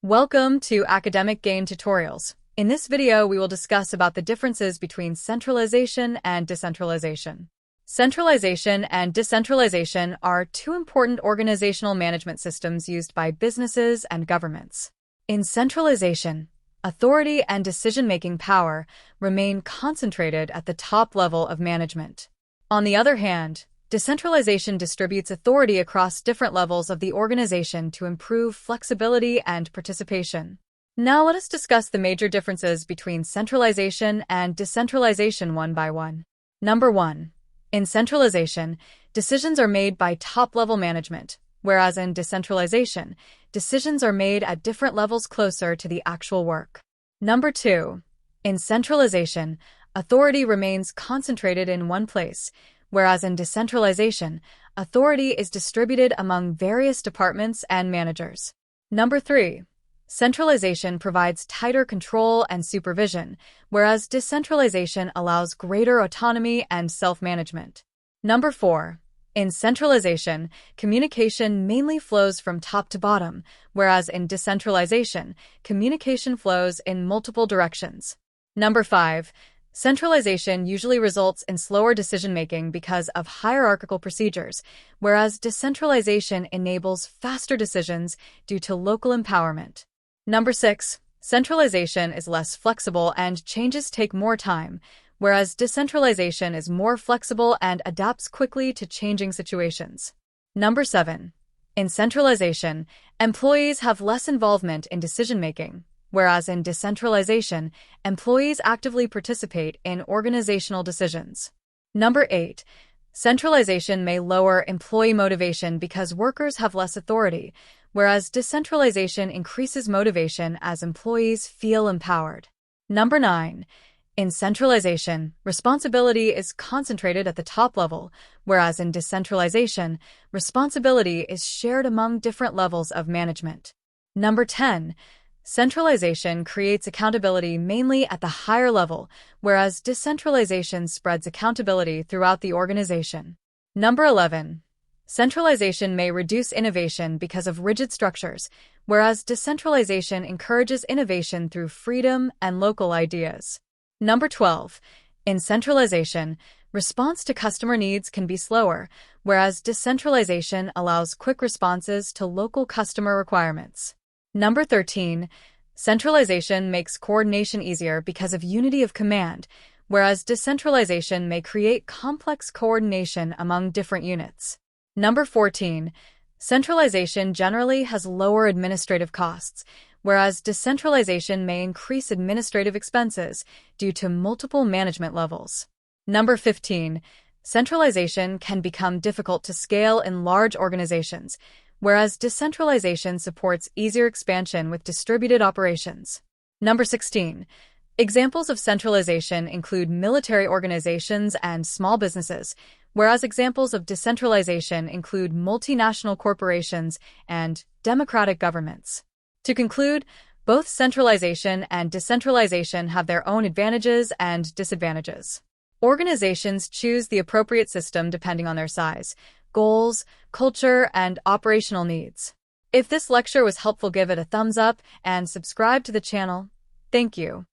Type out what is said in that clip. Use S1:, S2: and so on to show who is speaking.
S1: Welcome to Academic Gain Tutorials. In this video, we will discuss about the differences between centralization and decentralization. Centralization and decentralization are two important organizational management systems used by businesses and governments. In centralization, authority and decision-making power remain concentrated at the top level of management. On the other hand, decentralization distributes authority across different levels of the organization to improve flexibility and participation. Now let us discuss the major differences between centralization and decentralization one by one. Number 1. In centralization, decisions are made by top-level management, whereas in decentralization, decisions are made at different levels closer to the actual work. Number 2. In centralization, authority remains concentrated in one place, whereas in decentralization, authority is distributed among various departments and managers. Number 3. Centralization provides tighter control and supervision, whereas decentralization allows greater autonomy and self-management. Number 4. In centralization, communication mainly flows from top to bottom, whereas in decentralization, communication flows in multiple directions. Number 5. Centralization usually results in slower decision-making because of hierarchical procedures, whereas decentralization enables faster decisions due to local empowerment. Number 6. Centralization is less flexible and changes take more time, whereas decentralization is more flexible and adapts quickly to changing situations. Number 7. In centralization, employees have less involvement in decision-making, whereas in decentralization, employees actively participate in organizational decisions. Number 8. Centralization may lower employee motivation because workers have less authority, whereas decentralization increases motivation as employees feel empowered. Number 9. In centralization, responsibility is concentrated at the top level, whereas in decentralization, responsibility is shared among different levels of management. Number 10. Centralization creates accountability mainly at the higher level, whereas decentralization spreads accountability throughout the organization. Number 11. Centralization may reduce innovation because of rigid structures, whereas decentralization encourages innovation through freedom and local ideas. Number 12. In centralization, response to customer needs can be slower, whereas decentralization allows quick responses to local customer requirements. Number 13. Centralization makes coordination easier because of unity of command, whereas decentralization may create complex coordination among different units. Number 14. Centralization generally has lower administrative costs, whereas decentralization may increase administrative expenses due to multiple management levels. Number 15. Centralization can become difficult to scale in large organizations, whereas decentralization supports easier expansion with distributed operations. Number 16. Examples of centralization include military organizations and small businesses, whereas examples of decentralization include multinational corporations and democratic governments. To conclude, both centralization and decentralization have their own advantages and disadvantages. Organizations choose the appropriate system depending on their size, goals, culture, and operational needs. If this lecture was helpful, give it a thumbs up and subscribe to the channel. Thank you.